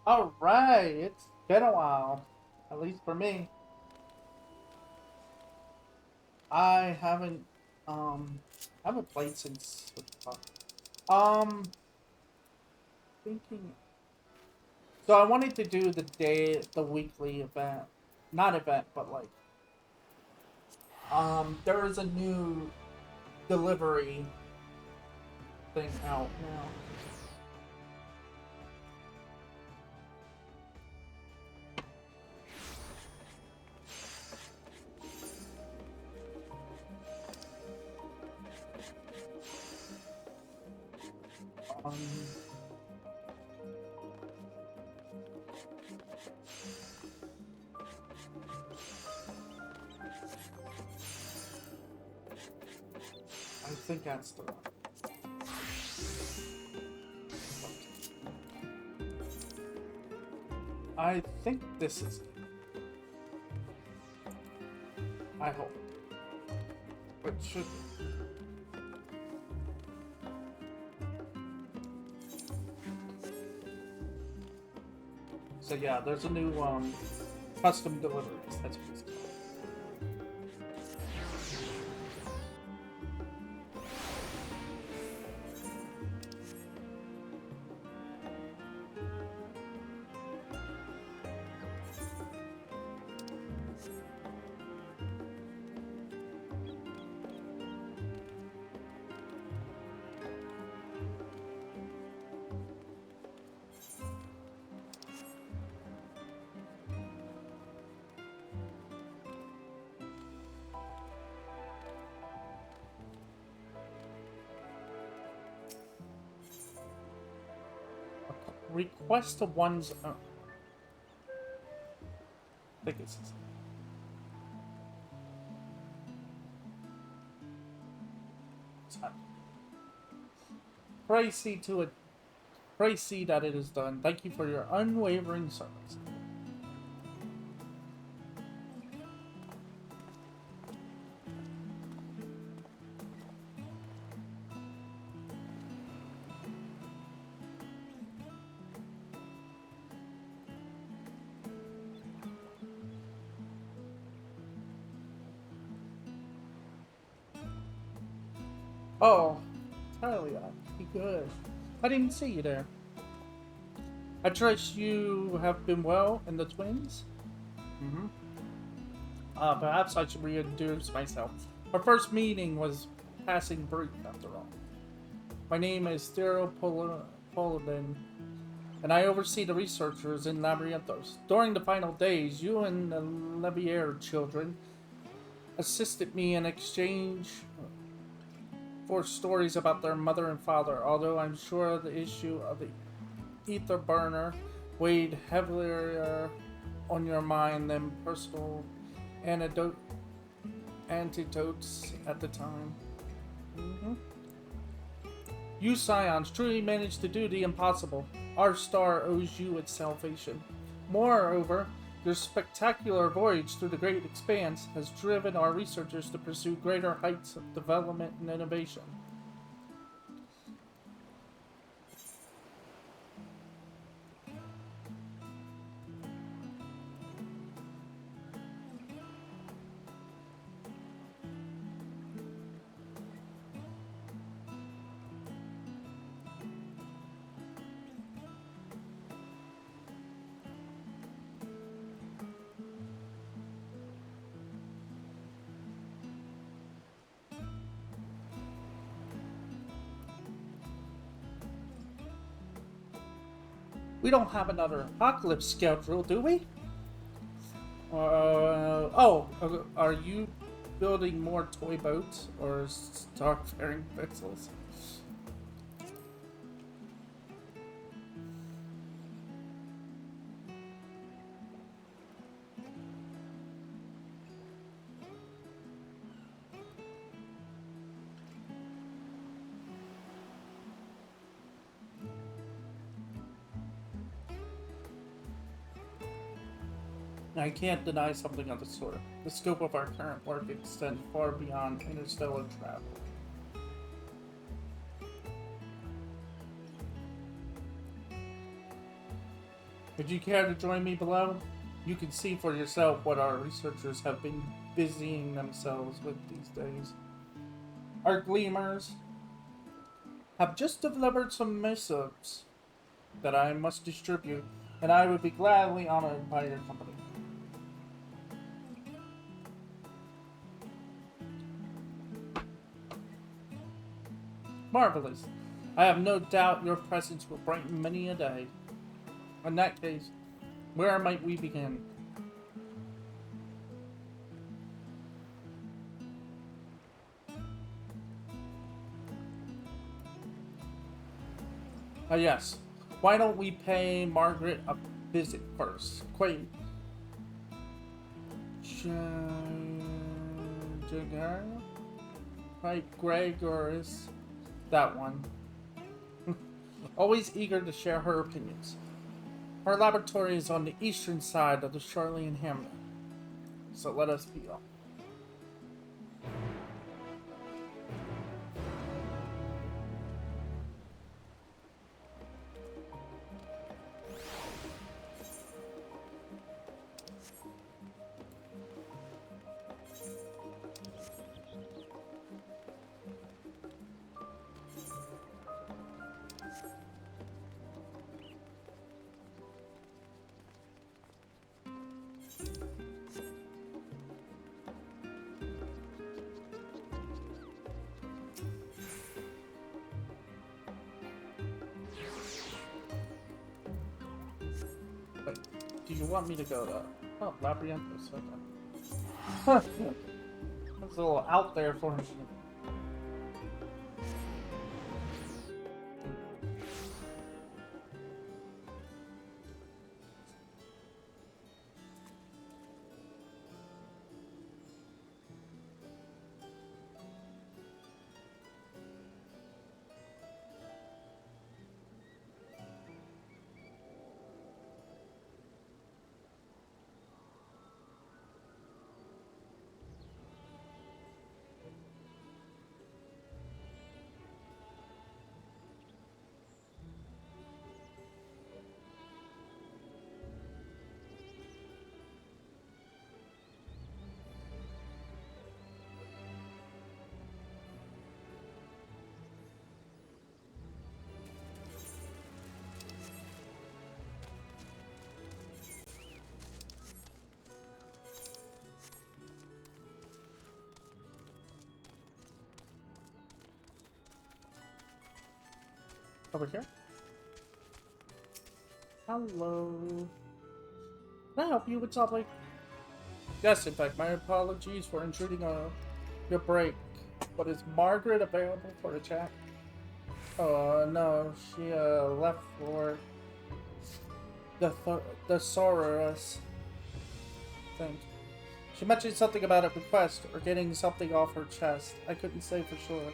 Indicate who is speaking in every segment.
Speaker 1: Alright, it's been a while. At least for me. I um haven't played since what the fuck. Thinking so I wanted to do the weekly event. Not event, but like there is a new delivery thing out now. Um I think that's the one. I think this is it. I hope. It should be. So yeah, there's a new custom deliveries. That's what it's called. Request to one's own. I think it's time. Pray see that it is done. Thank you for your unwavering service. Oh, Talia, you good. I didn't see you there. I trust you have been well and the twins? Mm-hmm. Perhaps I should reintroduce myself. Our first meeting was passing brief, after all. My name is Daryl Poladin, and I oversee the researchers in Labyrinthos. During the final days, you and the Levier children assisted me in exchange for stories about their mother and father, although I'm sure the issue of the ether burner weighed heavier on your mind than personal antidotes at the time. Mm-hmm. You Scions truly managed to do the impossible. Our star owes you its salvation. Moreover, your spectacular voyage through the great expanse has driven our researchers to pursue greater heights of development and innovation. We don't have another apocalypse schedule, do we? Are you building more toy boats or starfaring vessels? I can't deny something of the sort. The scope of our current work extends far beyond interstellar travel. Would you care to join me below? You can see for yourself what our researchers have been busying themselves with these days. Our gleamers have just delivered some missives that I must distribute, and I would be gladly honored by your company. Marvelous. I have no doubt your presence will brighten many a day. In that case, where might we begin? Yes. Why don't we pay Margaret a visit first? Quite. Right, Gregor's. That one. Always eager to share her opinions. Our laboratory is on the eastern side of the Charlian hamlet. So let us be off. Do you want me to go to... Oh, Labyrinthus, okay. That's a little out there for me. Over here. Hello. Can I help you with something? Yes, in fact, my apologies for intruding on your break. But is Margaret available for a chat? Oh, no. She left for the Thesaurus thing. She mentioned something about a request or getting something off her chest. I couldn't say for sure.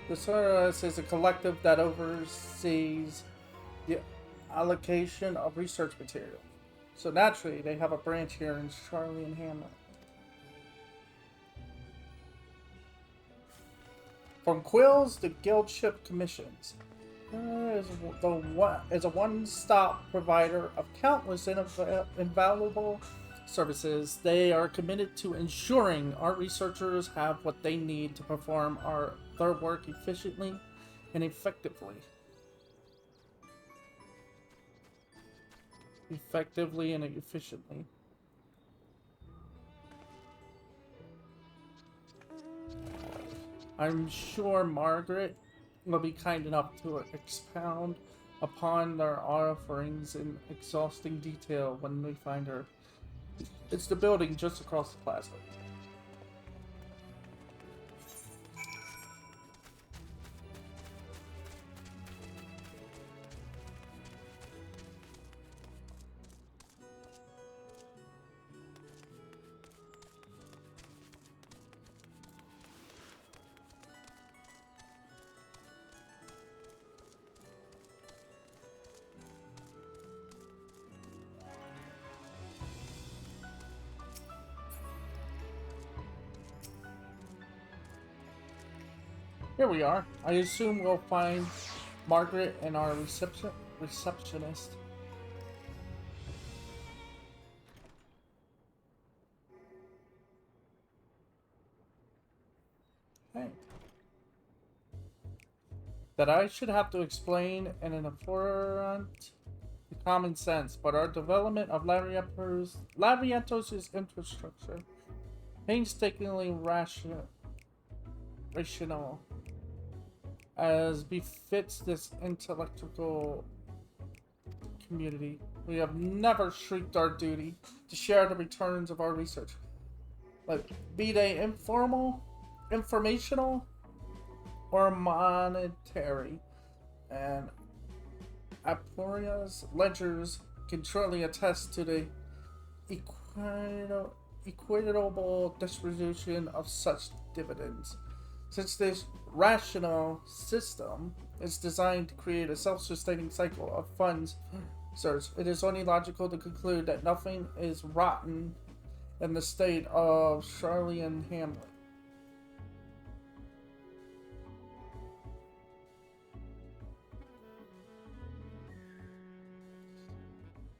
Speaker 1: The Thesaurus is a collective that oversees the allocation of research material. So naturally, they have a branch here in Charlian Hamlet. From quills to guildship commissions, is a one-stop provider of countless invaluable services. They are committed to ensuring our researchers have what they need to perform their work efficiently and effectively. Effectively and efficiently. I'm sure Margaret will be kind enough to expound upon their offerings in exhausting detail when we find her. It's the building just across the plaza. Here we are. I assume we'll find Margaret and our receptionist. Hey. That I should have to explain in an affront to common sense, but our development of Lavientos' infrastructure painstakingly rational as befits this intellectual community. We have never shirked our duty to share the returns of our research, like be they informal, informational, or monetary. And Aporia's ledgers can surely attest to the equitable distribution of such dividends. Since this rational system is designed to create a self-sustaining cycle of funds, sirs, it is only logical to conclude that nothing is rotten in the state of Charleyan Hamlet.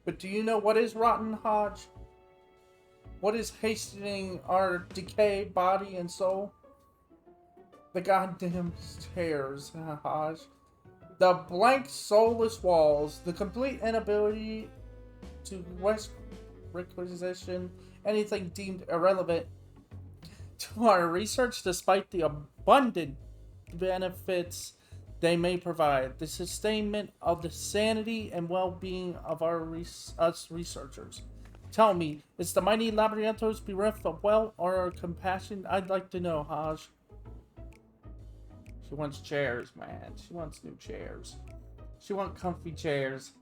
Speaker 1: But do you know what is rotten, Hodge? What is hastening our decay, body, and soul? The goddamn chairs, Hodge. The blank, soulless walls. The complete inability to requisition anything deemed irrelevant to our research, despite the abundant benefits they may provide. The sustainment of the sanity and well-being of us researchers. Tell me, is the mighty Labyrinthos bereft of wealth or compassion? I'd like to know, Hodge. She wants chairs, man. She wants new chairs. She wants comfy chairs.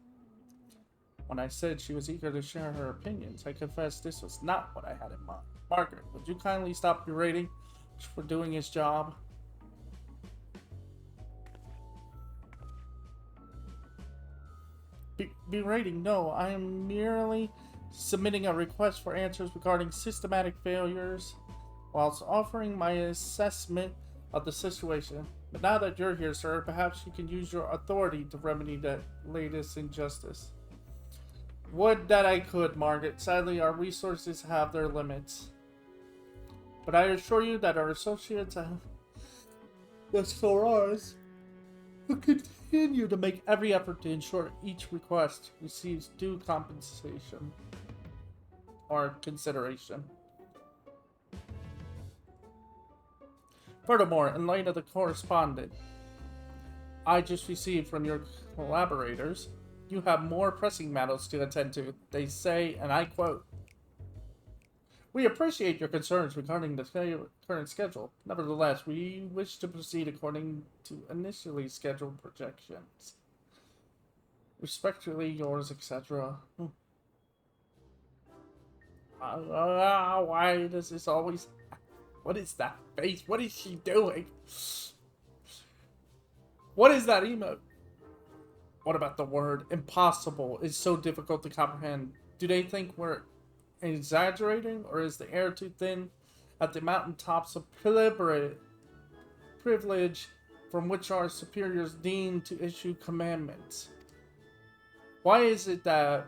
Speaker 1: When I said she was eager to share her opinions, I confess this was not what I had in mind. Margaret, would you kindly stop berating for doing his job? Berating? No, I am merely submitting a request for answers regarding systematic failures whilst offering my assessment of the situation. But now that you're here, sir, perhaps you can use your authority to remedy that latest injustice. Would that I could, Margaret. Sadly, our resources have their limits. But I assure you that our associates have the Sorors will continue to make every effort to ensure each request receives due compensation or consideration. Furthermore, in light of the correspondence I just received from your collaborators, you have more pressing matters to attend to. They say, and I quote, "We appreciate your concerns regarding the current schedule. Nevertheless, we wish to proceed according to initially scheduled projections. Respectfully yours, etc." Why does this always... What is that face? What is she doing? What is that emote? What about the word impossible? It's so difficult to comprehend. Do they think we're exaggerating, or is the air too thin at the mountaintops of privilege from which our superiors deem to issue commandments? Why is it that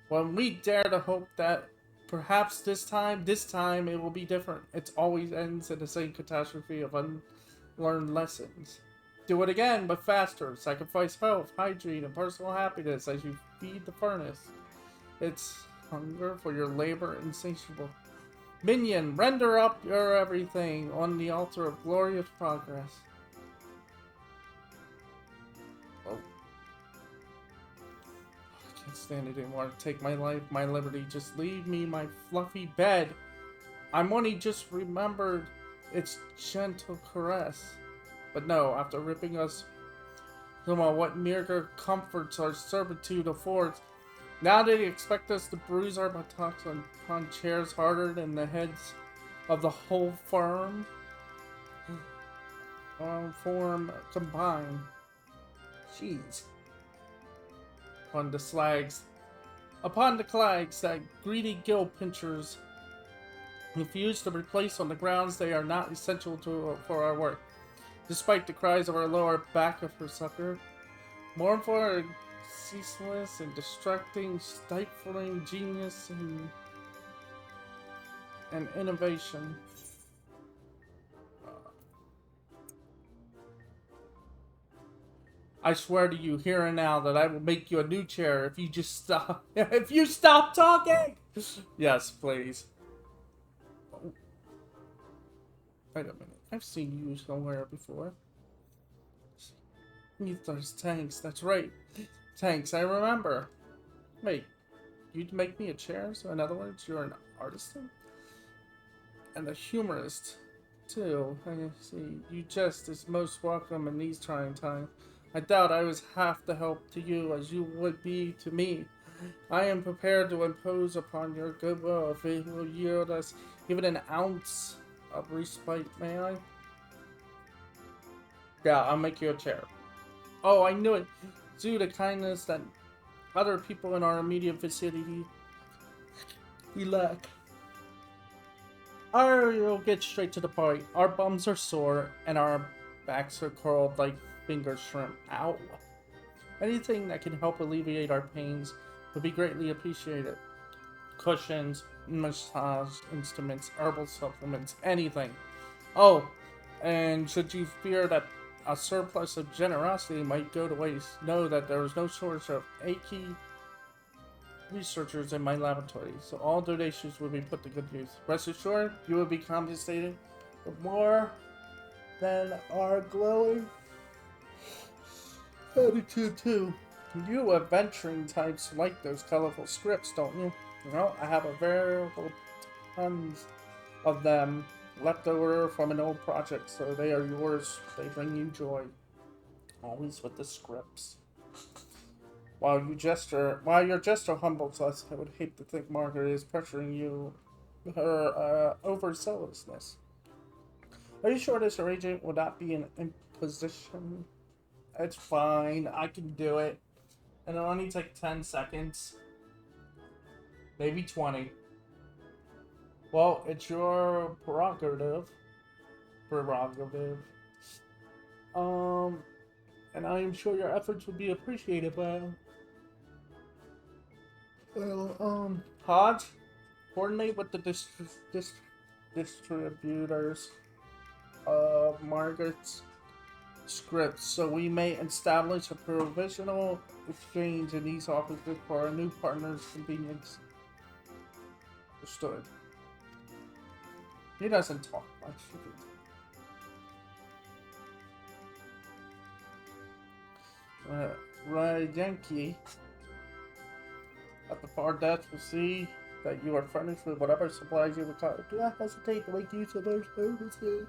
Speaker 1: when we dare to hope that perhaps this time it will be different, it always ends in the same catastrophe of unlearned lessons? Do it again, but faster. Sacrifice health, hygiene, and personal happiness as you feed the furnace. It's hunger for your labor insatiable. Minion, render up your everything on the altar of glorious progress. Oh. I can't stand it anymore. Take my life, my liberty. Just leave me my fluffy bed. I'm only just remembered its gentle caress. But no, after ripping us from what meager comforts our servitude affords, now they expect us to bruise our buttocks upon chairs harder than the heads of the whole firm form combined. Jeez. Upon the clags that greedy gill pinchers refuse to replace on the grounds they are not essential for our work. Despite the cries of our lower back for succor, Mournful are ceaseless and distracting, stifling genius and innovation. I swear to you here and now that I will make you a new chair if you just stop. If you stop talking! Yes, please. Oh. Wait a minute. I've seen you somewhere before. Those tanks, that's right. Tanks, I remember. Wait, you'd make me a chair? So in other words, you're an artisan? And a humorist, too. I see. You just is most welcome in these trying times. I doubt I was half the help to you as you would be to me. I am prepared to impose upon your goodwill if it will yield us even an ounce of respite, may I? Yeah, I'll make you a chair. Oh, I knew it. Due to kindness that other people in our immediate vicinity we lack. I'll get straight to the point. Our bums are sore and our backs are curled like finger shrimp. Ow. Anything that can help alleviate our pains would be greatly appreciated. Cushions, massage instruments, herbal supplements, anything. Oh, and should you fear that a surplus of generosity might go to waste, know that there is no shortage of achy researchers in my laboratory, so all donations will be put to good use. Rest assured, you will be compensated for more than our glowing attitude too. You adventuring types like those colorful scripts, don't you? Well, I have a veritable tons of them left over from an old project, so they are yours. They bring you joy. Always with the scripts. While your jester humbles us, I would hate to think Margaret is pressuring you her overzealousness. Are you sure this arrangement will not be an imposition? It's fine, I can do it. And it only takes 10 seconds. Maybe 20. Well, it's your prerogative. And I am sure your efforts would be appreciated by Hodge, coordinate with the distributors of Margaret's scripts so we may establish a provisional exchange in these offices for our new partner's convenience. Understood. He doesn't talk much. Yankee at the far desk will see that you are furnished with whatever supplies you require. Do not hesitate to make use of our services.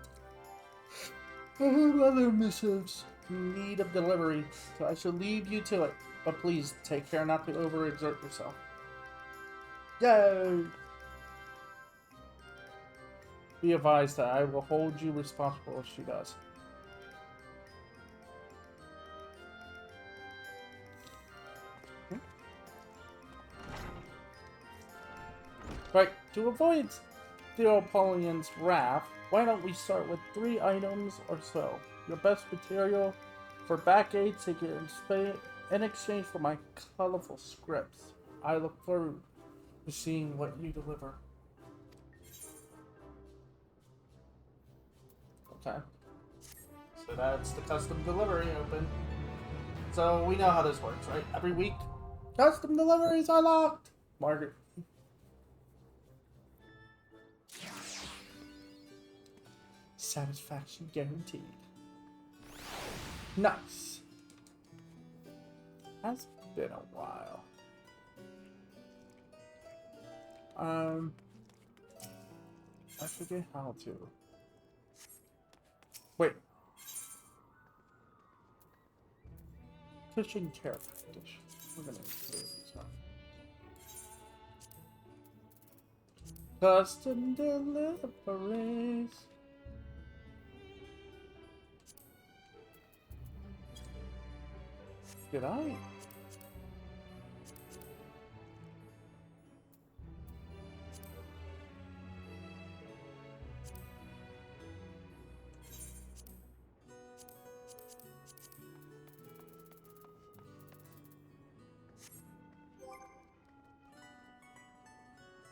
Speaker 1: I have other missives in need of delivery, so I shall leave you to it. But please take care not to overexert yourself. Yay! Be advised that I will hold you responsible if she does. Right, to avoid Theopolian's wrath, why don't we start with 3 items or so? Your best material for back aids in exchange for my colorful scripts. I look forward to seeing what you deliver. Okay. So that's the custom delivery open. So we know how this works, right? Every week, custom deliveries are locked. Margaret. Satisfaction guaranteed. Nice. Has been a while. I forget how to. Wait. Fishing care package. We're gonna do this one. Custom deliveries. Did I?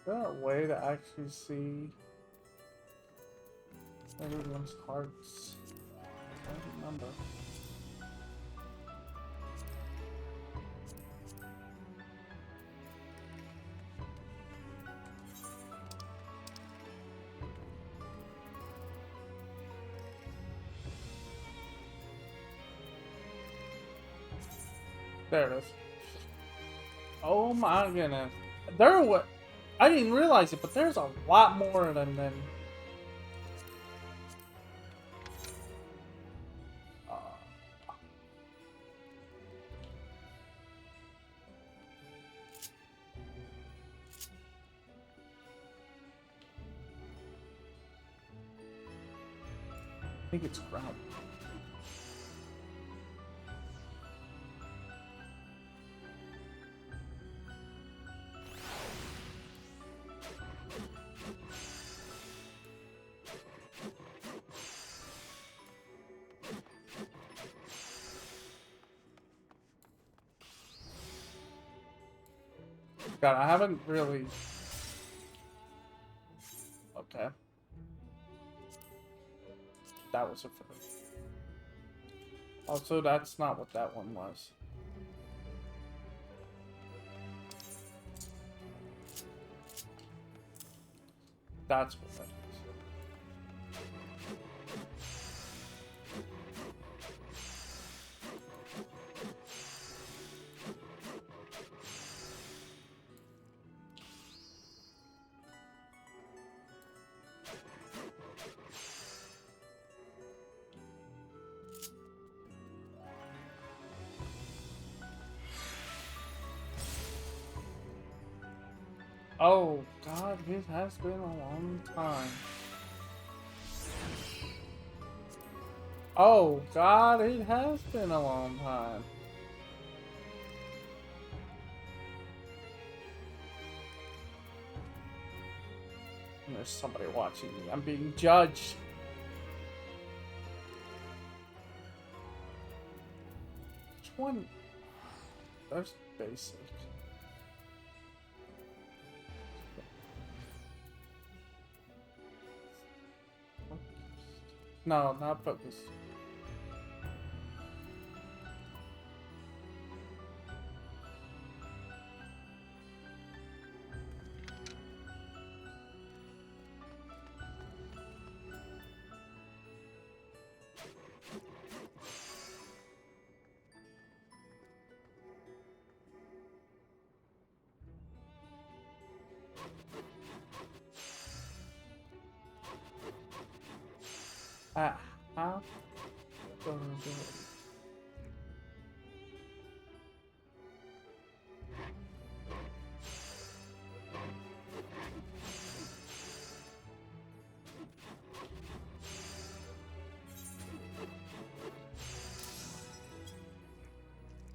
Speaker 1: there a way to actually see everyone's hearts? I don't remember. There it is. Oh my goodness. There were... I didn't realize it, but there's a lot more of them than... I think it's ground. God, I haven't really... Okay. That was a first. Also, that's not what that one was. That's what that is. Oh, God, it has been a long time. Oh, God, it has been a long time. And there's somebody watching me. I'm being judged. Which one? There's basic. No, not focus. How?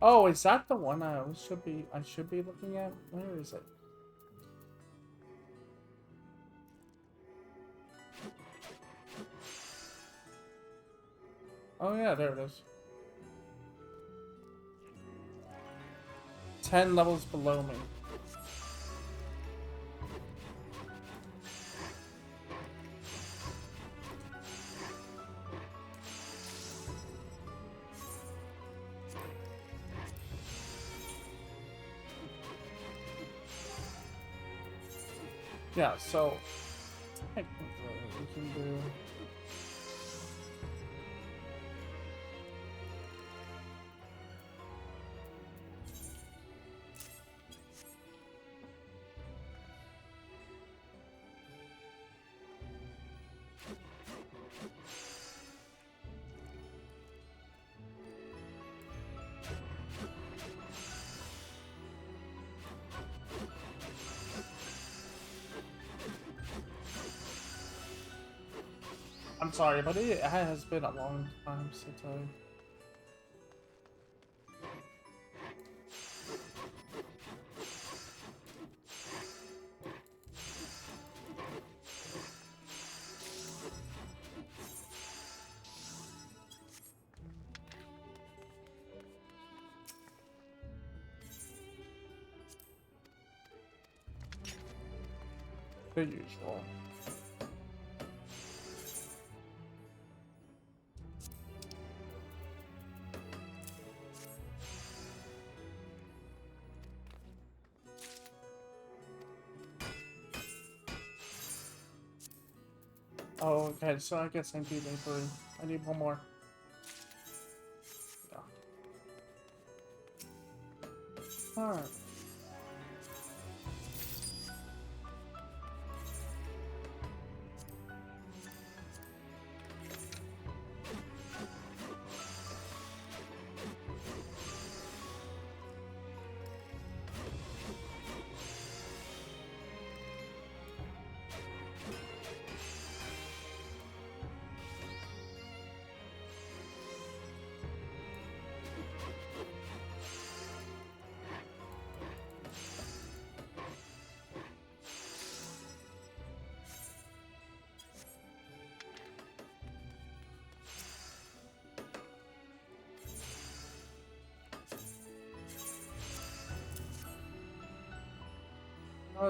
Speaker 1: Oh, is that the one I should be looking at? Where is it? Oh yeah, there it is. 10 levels below me. Yeah, so technically we can do... I'm sorry, but it has been a long time since I... The usual. Oh, okay, so I guess I do need three. I need one more. Yeah. Alright.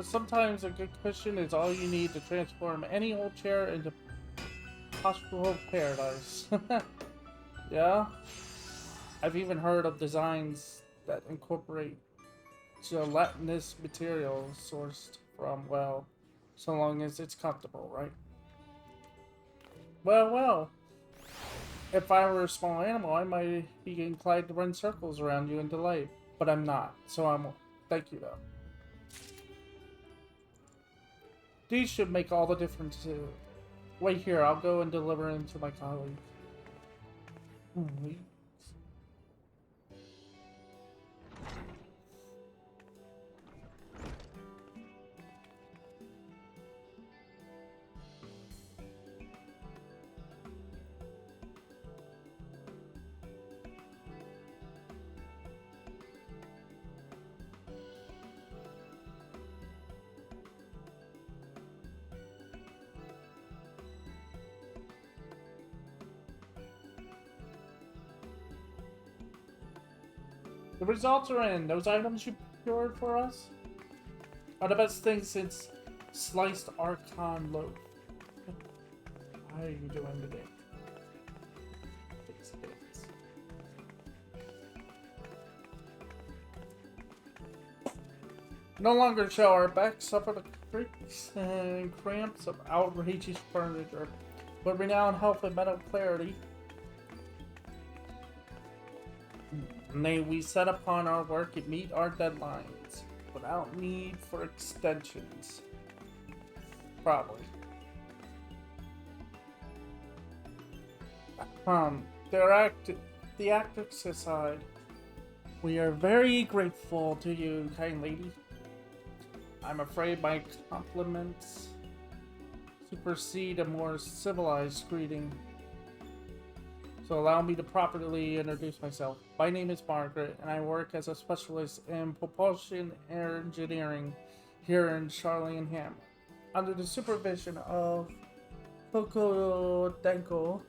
Speaker 1: Sometimes a good cushion is all you need to transform any old chair into hospital paradise. Yeah? I've even heard of designs that incorporate gelatinous materials sourced from, well, so long as it's comfortable, right? Well, well. If I were a small animal, I might be inclined to run circles around you in delight. But I'm not, so I won't. Thank you, though. These should make all the difference, too. Wait here, I'll go and deliver them to my colleague. The results are in. Those items you procured for us are the best thing since sliced Archon loaf. How are you doing today? No longer shall our backs suffer the creaks and cramps of outrageous furniture, but renowned health and mental clarity. May we set upon our work and meet our deadlines without need for extensions. Probably. The actress aside, we are very grateful to you, kind lady. I'm afraid my compliments supersede a more civilized greeting. So allow me to properly introduce myself. My name is Margaret, and I work as a specialist in propulsion engineering here in Charlingham. Under the supervision of Foko Denko,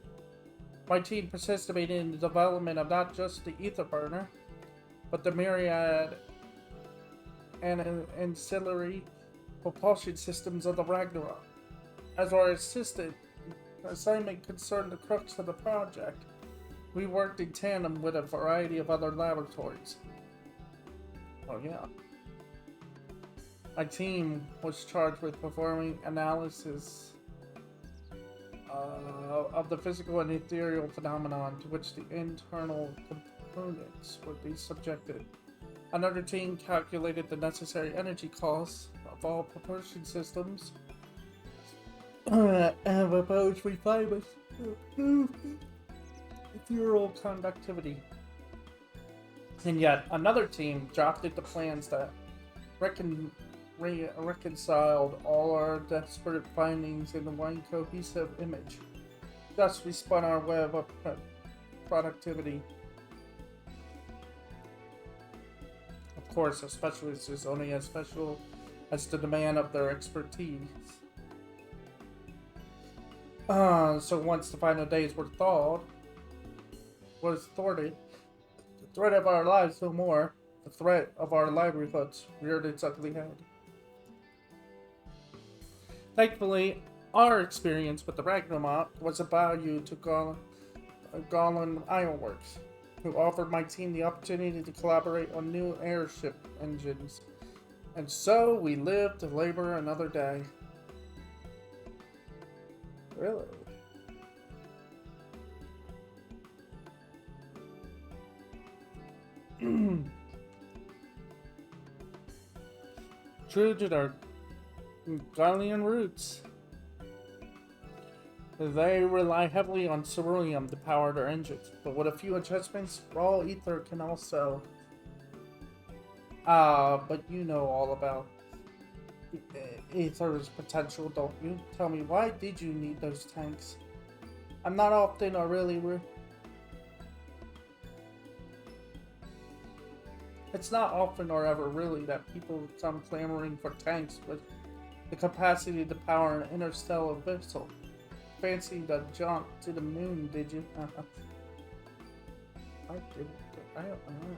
Speaker 1: my team participated in the development of not just the ether burner, but the myriad and ancillary propulsion systems of the Ragnarok. As our assignment concerned the crux of the project, we worked in tandem with a variety of other laboratories. Oh yeah. My team was charged with performing analysis of the physical and ethereal phenomenon to which the internal components would be subjected. Another team calculated the necessary energy costs of all propulsion systems and proposed refinements to improve ethereal conductivity. And yet, another team drafted the plans that reconciled all our desperate findings in one cohesive image. Thus, we spun our web of productivity. Of course, a specialist is only as special as the demand of their expertise. So once the final days were thwarted, the threat of our lives no more, the threat of our livelihoods reared its ugly head. Thankfully, our experience with the Ragnarok was a value to Garland Ironworks, who offered my team the opportunity to collaborate on new airship engines. And so we lived to labor another day. Really? True to their Garlean roots, they rely heavily on ceruleum to power their engines, but with a few adjustments, raw ether can also... but you know all about ether's potential, don't you? Tell me, why did you need those tanks? I'm not often or really... It's not often or ever really that people come clamoring for tanks with the capacity to power an interstellar vessel. Fancy the jaunt to the moon, did you? I did. I don't know.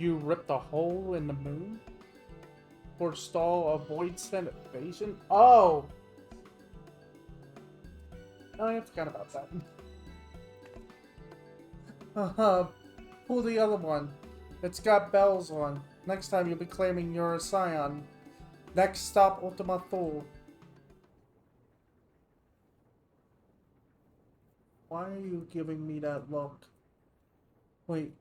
Speaker 1: You ripped a hole in the moon? Forestall a void-sent invasion? Oh! I forgot about that. Pull the other one. It's got bells on. Next time you'll be claiming you're a scion. Next stop, Ultima Thule. Why are you giving me that look? Wait.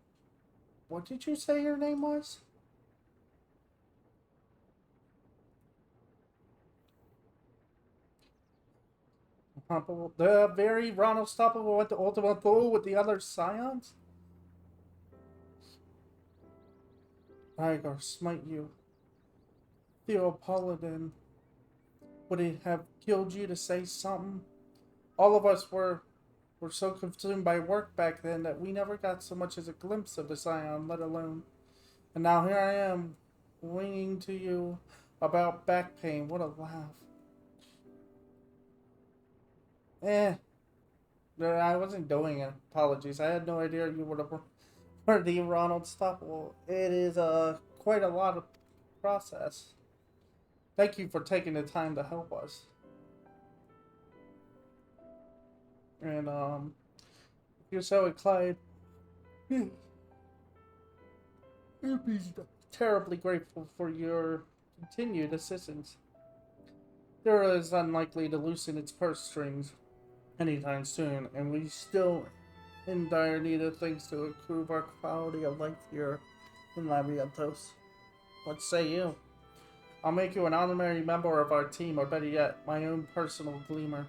Speaker 1: What did you say your name was? The very Ron Stoppable went to Ultima Thule with the other scions? Igar, smite you. Theopolitan. Would it have killed you to say something? All of us were so consumed by work back then that we never got so much as a glimpse of the scion, let alone. And now here I am, winging to you about back pain. What a laugh. I wasn't doing it. Apologies. I had no idea you were the Ronald Stoppable. It is quite a lot of process. Thank you for taking the time to help us. And if you're so inclined, you'd be terribly grateful for your continued assistance. Dura is unlikely to loosen its purse strings anytime soon, and we still in dire need of things to improve our quality of life here in Labientos. What say you? I'll make you an honorary member of our team, or better yet, my own personal gleamer.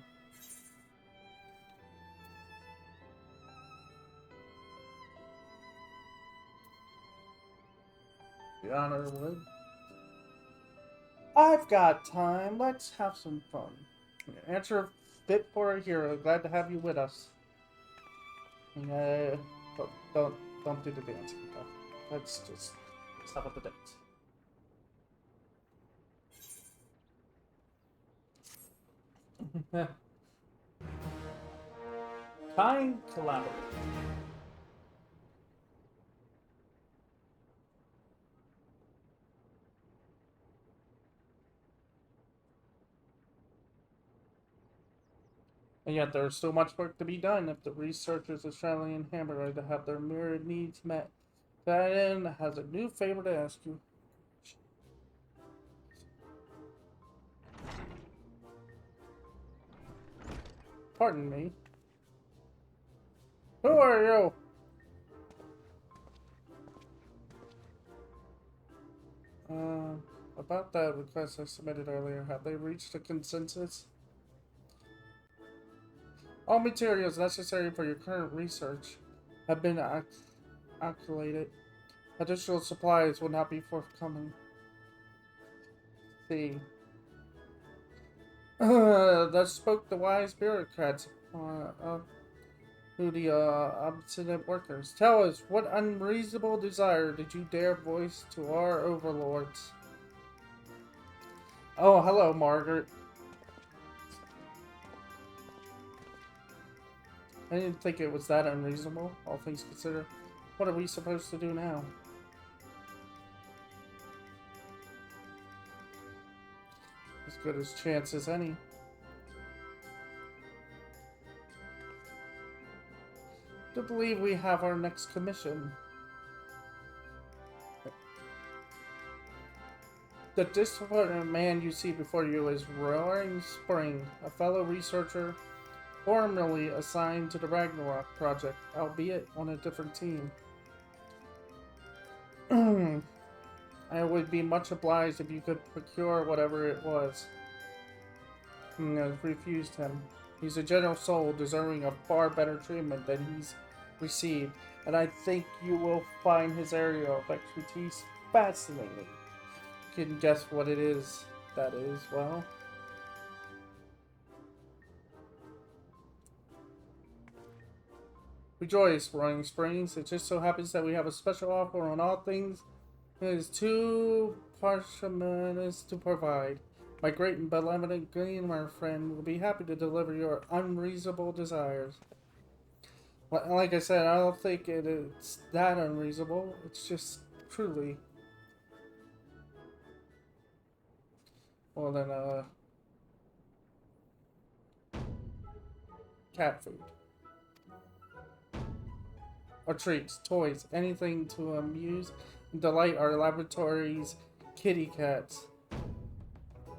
Speaker 1: The honor would. I've got time. Let's have some fun. Answer a bit for a hero. Glad to have you with us. Don't do the dancing. Let's just stop at the dance. Kind collaborator. And yet there is so much work to be done if the researchers of Australian Hammer are to have their myriad needs met. That end has a new favor to ask you. Pardon me. Who are you? About that request I submitted earlier, have they reached a consensus? All materials necessary for your current research have been calculated. Additional supplies will not be forthcoming. See. Thus spoke the wise bureaucrats. to the obstinate workers. Tell us, what unreasonable desire did you dare voice to our overlords? Oh, hello, Margaret. I didn't think it was that unreasonable, all things considered. What are we supposed to do now? As good as chance as any. To believe we have our next commission. The disappointed man you see before you is Roaring Spring, a fellow researcher formerly assigned to the Ragnarok project, albeit on a different team. I would be much obliged if you could procure whatever it was. I refused him. He's a generous soul deserving of far better treatment than he's received, and I think you will find his area of expertise fascinating. You can guess what it is. That is, well... Rejoice, Roaring Springs. It just so happens that we have a special offer on all things it is too parsimonious to provide. My great and benevolent gamer friend will be happy to deliver your unreasonable desires. Like I said, I don't think it's that unreasonable. It's just truly... Well then, cat food. Or treats, toys, anything to amuse and delight our laboratory's kitty cats.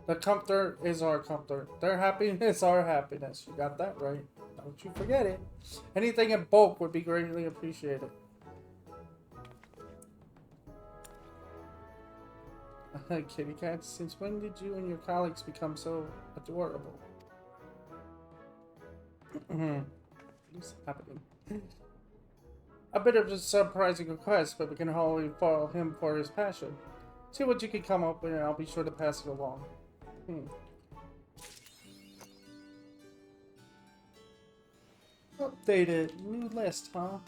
Speaker 1: The comfort is our comfort. Their happiness is our happiness. You got that right. Don't you forget it. Anything in bulk would be greatly appreciated. Kitty cats, since when did you and your colleagues become so adorable? What's happening? A bit of a surprising request, but we can wholly follow him for his passion. See what you can come up with, and I'll be sure to pass it along. Updated. New list, huh?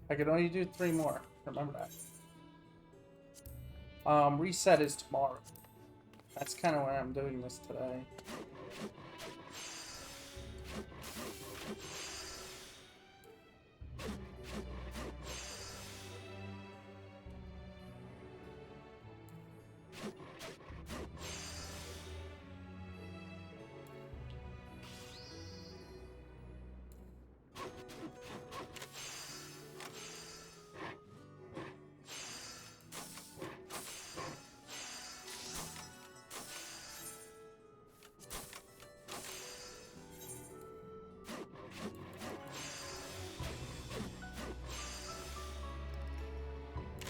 Speaker 1: I can only do 3 more. Remember that. Reset is tomorrow. That's kind of why I'm doing this today.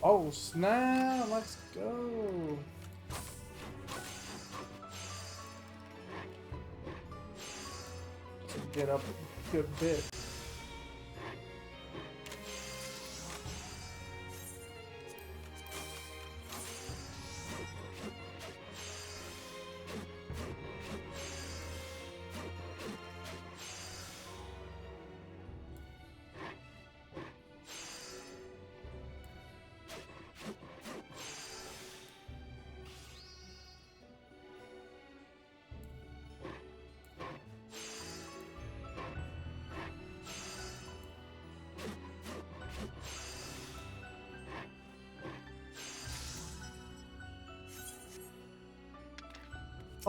Speaker 1: Oh snap, let's go. Should get up a good bit.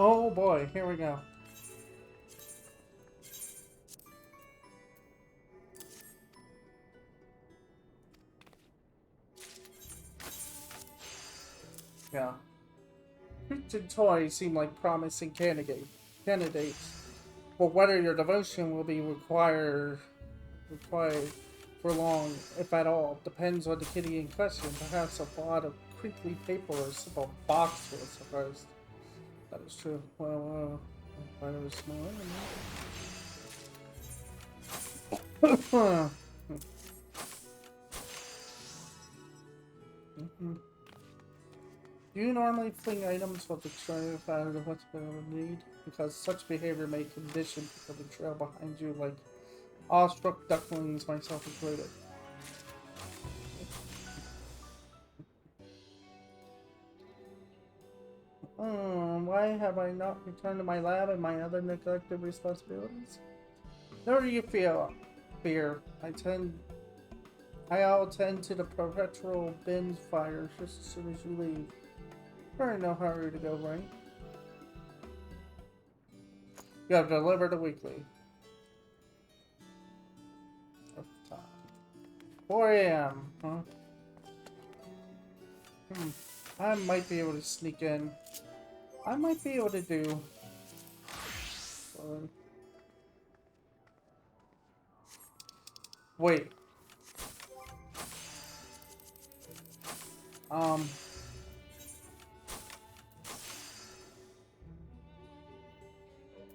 Speaker 1: Oh boy, here we go. Yeah. Christian toys seem like promising candidates. But whether your devotion will be required for long, if at all, depends on the kitty in question. Perhaps a lot of crinkly paper or a simple box will suffice. That is true. Well, I was small. Mhm. Do you normally fling items while destroying out of what's been need? Because such behavior may condition people to trail behind you like awestruck ducklings, myself included. Why have I not returned to my lab and my other neglected responsibilities? Nor do you feel fear. I'll tend to the perpetual bin fire just as soon as you leave. We're in no hurry to go, right? You have delivered a weekly. 4 a.m. Huh? I might be able to sneak in. I might be able to do. Wait. Um.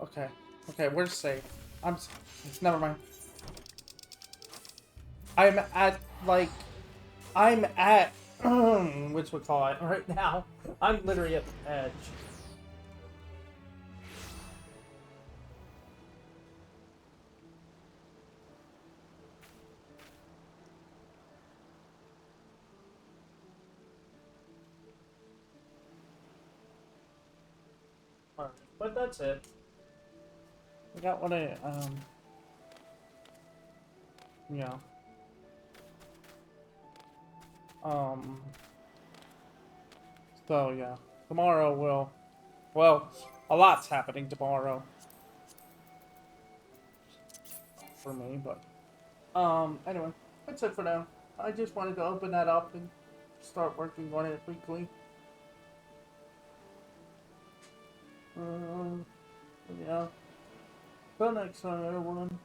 Speaker 1: Okay. Okay, we're safe. Never mind. I'm at like. I'm at. Which we call it right now. I'm literally at the edge. Alright, but that's it. I got what I yeah. So yeah. Tomorrow well, a lot's happening tomorrow. For me, but anyway, that's it for now. I just wanted to open that up and start working on it weekly. Um, yeah. Till next time, everyone.